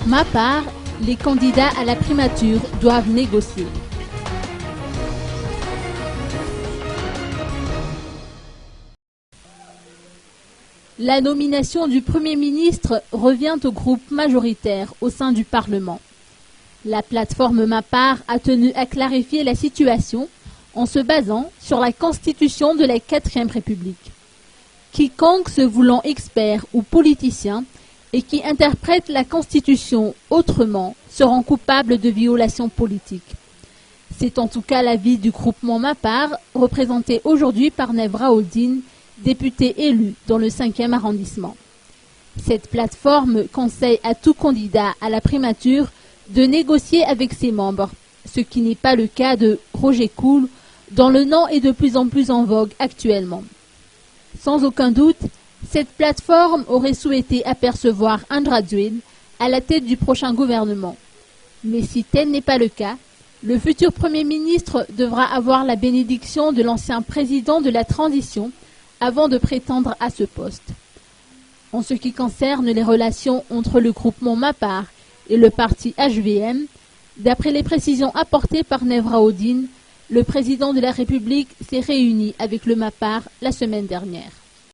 ma part, les candidats à la primature doivent négocier. La nomination du Premier ministre revient au groupe majoritaire au sein du Parlement. La plateforme Ma Part a tenu à clarifier la situation en se basant sur la Constitution de la 4e République. Quiconque se voulant expert ou politicien et qui interprète la Constitution autrement seront coupables de violation politique. C'est en tout cas l'avis du groupement Ma Part, représenté aujourd'hui par Nevra Oldine, député élu dans le 5e arrondissement. Cette plateforme conseille à tout candidat à la primature de négocier avec ses membres, ce qui n'est pas le cas de Roger Cool, dont le nom est de plus en plus en vogue actuellement. Sans aucun doute, cette plateforme aurait souhaité apercevoir Andra Dwyn à la tête du prochain gouvernement. Mais si tel n'est pas le cas, le futur Premier ministre devra avoir la bénédiction de l'ancien président de la transition avant de prétendre à ce poste. En ce qui concerne les relations entre le groupement Ma Part et le parti HVM, d'après les précisions apportées par Nevra Oldine, le président de la République s'est réuni avec le Ma Part la semaine dernière.